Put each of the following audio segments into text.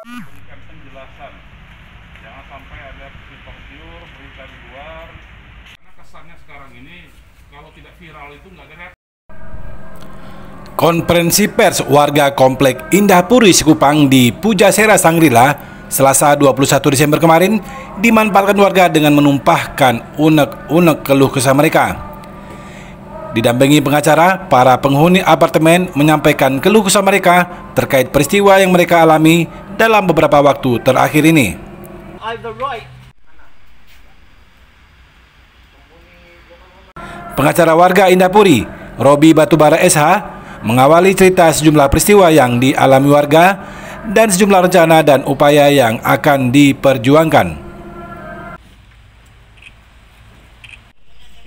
berikan penjelasan, jangan sampai ada simpang siur, berita di luar. Karena kesannya sekarang ini kalau tidak viral itu nggak ada reaksi. Konferensi pers warga Komplek Indah Puri Sikupang di Pujasera Sangrila Selasa 21 Desember kemarin dimanfaatkan warga dengan menumpahkan unek-unek keluh kesah mereka. Didampingi pengacara, para penghuni apartemen menyampaikan keluh kesah mereka terkait peristiwa yang mereka alami dalam beberapa waktu terakhir ini. Pengacara warga Indah Puri, Robi Batubara SH, mengawali cerita sejumlah peristiwa yang dialami warga dan sejumlah rencana dan upaya yang akan diperjuangkan.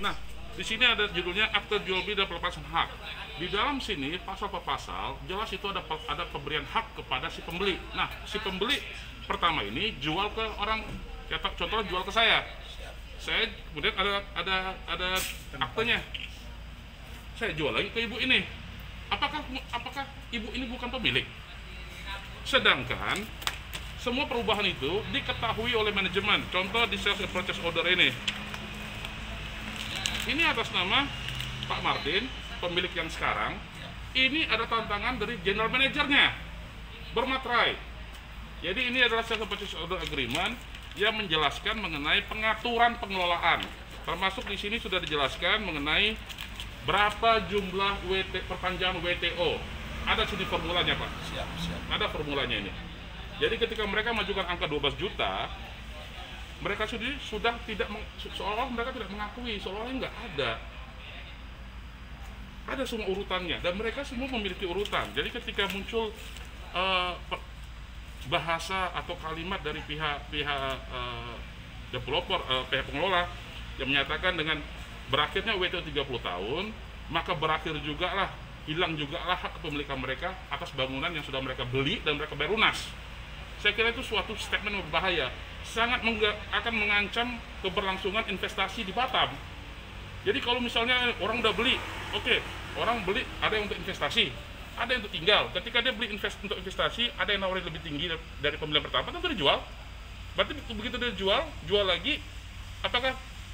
Nah, di sini ada judulnya akte jual beli dan pelepasan hak. Di dalam sini pasal per pasal jelas itu ada pemberian hak kepada si pembeli. Nah, si pembeli pertama ini jual ke orang, contohnya jual ke saya. Saya kemudian ada aktenya. Saya jual lagi ke ibu ini. Apakah ibu ini bukan pemilik? Sedangkan semua perubahan itu diketahui oleh manajemen. Contoh di sales and purchase order ini atas nama Pak Martin, pemilik yang sekarang. Ini ada tantangan dari general manajernya, bermaterai. Jadi ini adalah sales and purchase order agreement yang menjelaskan mengenai pengaturan pengelolaan. Termasuk di sini sudah dijelaskan mengenai berapa jumlah perpanjangan WTO. Ada sini formulanya, Pak. Siap. Ada formulanya ini. Jadi ketika mereka majukan angka 12 juta, mereka sudah tidak seolah mereka tidak mengakui, seolah nggak ada. Ada semua urutannya dan mereka semua memiliki urutan. Jadi ketika muncul bahasa atau kalimat dari pihak developer, pihak pengelola yang menyatakan dengan berakhirnya WTO 30 tahun, maka berakhir juga lah, hilang juga lah hak kepemilikan mereka atas bangunan yang sudah mereka beli dan mereka bayar lunas. Saya kira itu suatu statement berbahaya, sangat akan mengancam keberlangsungan investasi di Batam. Jadi kalau misalnya orang udah beli, oke, orang beli ada yang untuk investasi, ada yang untuk tinggal. Ketika dia beli untuk investasi, ada yang nawarin lebih tinggi dari pembelian pertama, tentu dijual. Berarti begitu dia jual lagi, apakah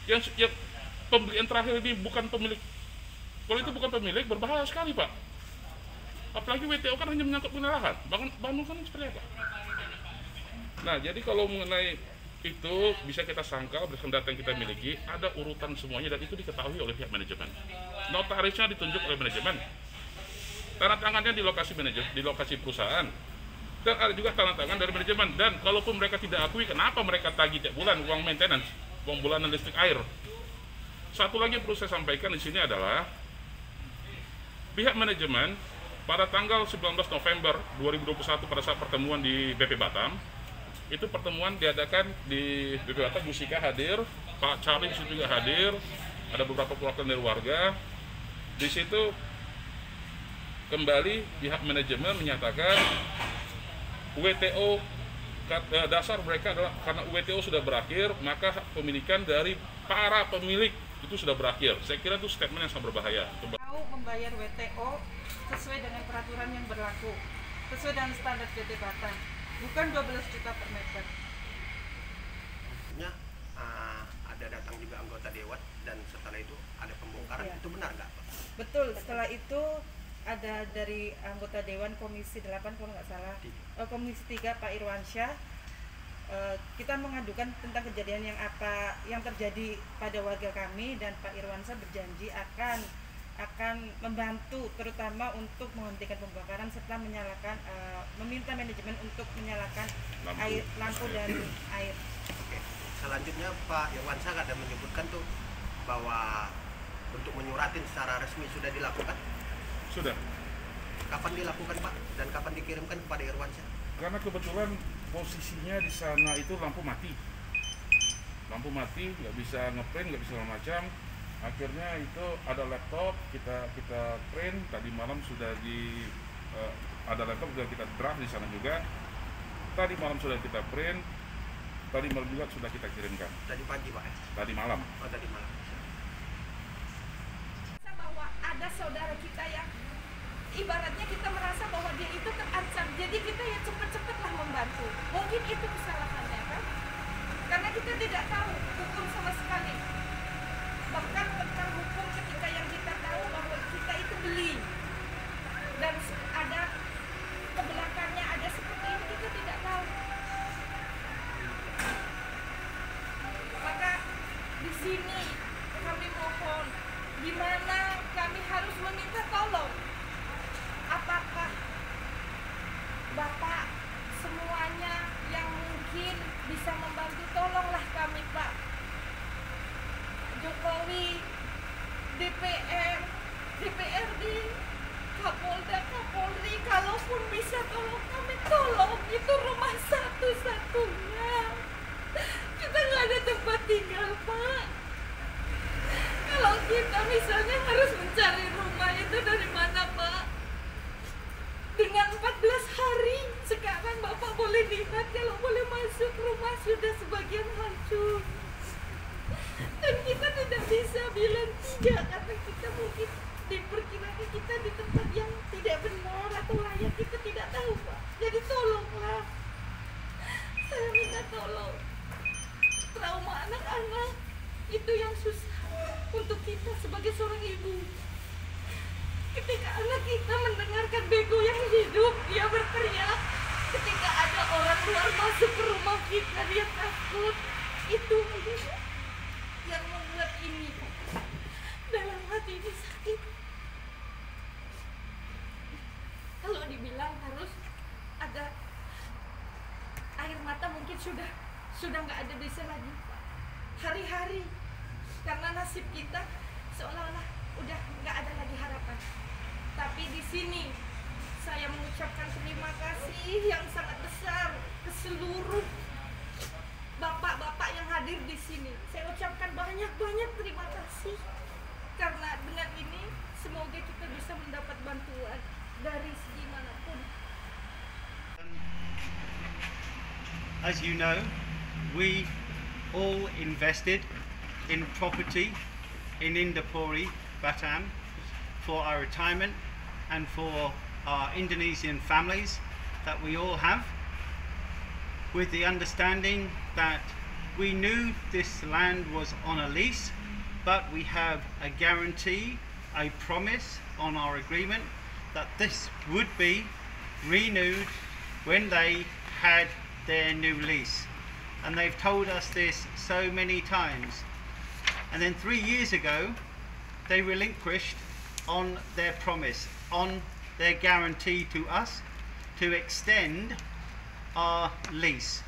yang pembelian terakhir ini bukan pemilik? Kalau itu bukan pemilik, berbahaya sekali, Pak. Apalagi WTO kan hanya menyangkut mengenai lahan, bangun kan seperti apa? Nah, jadi kalau mengenai itu bisa kita sangkal berdasarkan data yang kita miliki, ada urutan semuanya dan itu diketahui oleh pihak manajemen. Notarisnya ditunjuk oleh manajemen, tanda tangannya di lokasi perusahaan, dan ada juga tanda tangan dari manajemen. Dan kalaupun mereka tidak akui, kenapa mereka tagih tiap bulan uang maintenance, uang bulanan listrik air? Satu lagi yang perlu saya sampaikan di sini adalah pihak manajemen pada tanggal 19 November 2021 pada saat pertemuan di BP Batam, itu pertemuan diadakan di BP Batam, Bu Sika hadir, Pak Charlie juga hadir, ada beberapa perwakilan dari warga. Di situ kembali pihak manajemen menyatakan WTO, dasar mereka adalah karena WTO sudah berakhir, maka hak pemilikan dari para pemilik itu sudah berakhir. Saya kira itu statement yang sangat berbahaya. Mau membayar WTO sesuai dengan peraturan yang berlaku, sesuai dengan standar PT Batam, bukan 12 juta per meter. Ada datang juga anggota dewan dan setelah itu ada pembongkaran, ya. Itu benar nggak, Pak? Betul, setelah itu ada dari anggota dewan Komisi 8 kalau nggak salah, Komisi 3 Pak Irwansyah. Kita mengadukan tentang kejadian yang terjadi pada warga kami, dan Pak Irwansyah berjanji akan membantu terutama untuk menghentikan pembakaran serta meminta manajemen untuk menyalakan lampu dan air. Oke. Selanjutnya Pak Irwansyah ada menyebutkan tuh bahwa untuk menyuratin secara resmi sudah dilakukan. Sudah. Kapan dilakukan, Pak? Dan kapan dikirimkan kepada Irwansyah? Karena kebetulan posisinya di sana itu lampu mati, nggak bisa ngeprint, nggak bisa segala macam. Akhirnya itu ada laptop, kita print. Tadi malam sudah ada laptop sudah kita draft di sana juga. Tadi malam sudah kita print, tadi malam juga sudah kita kirimkan. Tadi pagi, Pak? Tadi malam. Oh, tadi malam. Bahwa ada saudara kita yang ibaratnya kita merasa bahwa dia itu terancam, jadi kita ya cepet-cepetlah membantu. Mungkin itu kesalahannya kan? Karena kita tidak tahu hukum sama sekali. Bahkan tentang hukum ketika yang kita tahu bahwa kita itu beli dan ada ke belakangnya ada seperti ini, kita tidak tahu. Maka di sini kami mohon, di mana kami harus meminta tolong. Apakah Bapak semuanya yang mungkin bisa membantu, tolonglah kami Pak. Jokowi, DPR, DPRD, Kapolda, Kapolri, kalaupun bisa tolong kami, tolong. Itu rumah satu-satunya. Kita nggak ada tempat tinggal Pak. Kalau kita misalnya harus mencari rumah itu dari mana Pak? Dengan 14 hari sekarang Bapak boleh lihat, kalau boleh masuk rumah sudah sebagian hancur. Dan kita tidak bisa bilang tidak, karena kita mungkin diperkirakan kita di tempat yang tidak benar atau layak, kita tidak tahu Pak. Jadi tolonglah, saya minta tolong. Trauma anak-anak itu yang susah untuk kita sebagai seorang ibu. Ketika anak kita mendengarkan bego yang hidup, dia berteriak. Ketika ada orang luar masuk ke rumah kita, dia takut. Itu aja yang membuat ini dalam hati ini sakit. Kalau dibilang harus ada air mata, mungkin sudah nggak ada bisa lagi Pak. Hari-hari karena nasib kita seolah-olah udah nggak ada lagi harapan. Tapi di sini saya mengucapkan terima kasih yang sangat besar ke seluruh bapak-bapak yang hadir di sini. Saya ucapkan banyak-banyak terima kasih, karena dengan ini semoga kita bisa mendapat bantuan dari segi manapun. As you know, we all invested in property in Indapuri, Batam, for our retirement and for our Indonesian families that we all have, with the understanding that we knew this land was on a lease, but we have a guarantee, a promise on our agreement that this would be renewed when they had their new lease. And they've told us this so many times. And then 3 years ago, they relinquished on their promise, on their guarantee to us to extend our lease.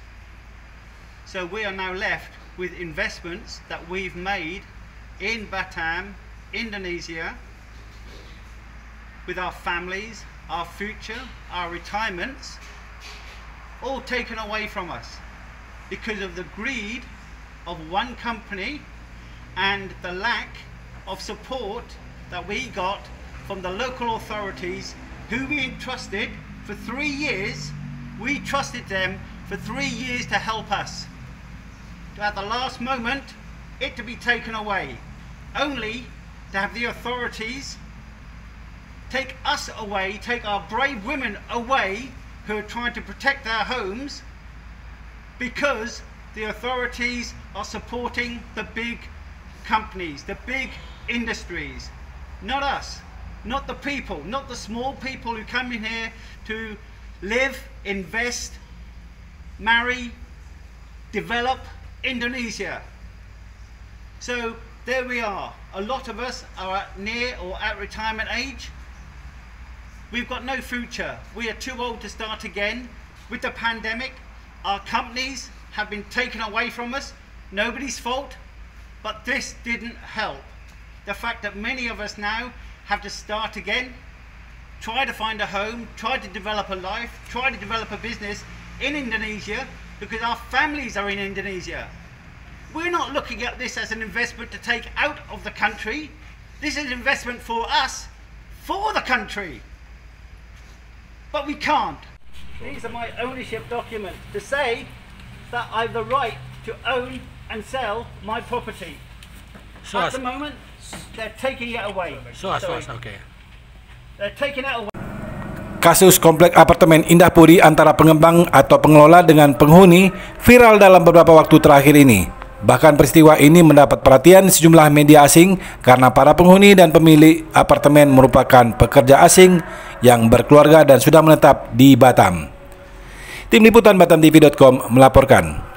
So we are now left with investments that we've made in Batam, Indonesia, with our families, our future, our retirements, all taken away from us because of the greed of one company and the lack of support that we got from the local authorities, who we entrusted for 3 years. We trusted them for 3 years to help us. At the last moment, it to be taken away, only to have the authorities take us away, take our brave women away who are trying to protect their homes, because the authorities are supporting the big companies, the big industries, not us, not the people, not the small people who come in here to live, invest, marry, develop Indonesia. So there we are. A lot of us are at near or at retirement age. We've got no future. We are too old to start again. With the pandemic, our companies have been taken away from us. Nobody's fault, but this didn't help. The fact that many of us now have to start again, try to find a home, try to develop a life, try to develop a business in Indonesia, because our families are in Indonesia. We're not looking at this as an investment to take out of the country. This is an investment for us, for the country. But we can't. These are my ownership documents to say that I have the right to own and sell my property. At the moment, they're taking it away. Okay. They're taking it away. Kasus komplek apartemen Indah Puri antara pengembang atau pengelola dengan penghuni viral dalam beberapa waktu terakhir ini. Bahkan peristiwa ini mendapat perhatian sejumlah media asing karena para penghuni dan pemilik apartemen merupakan pekerja asing yang berkeluarga dan sudah menetap di Batam. Tim Liputan BatamTV.com melaporkan.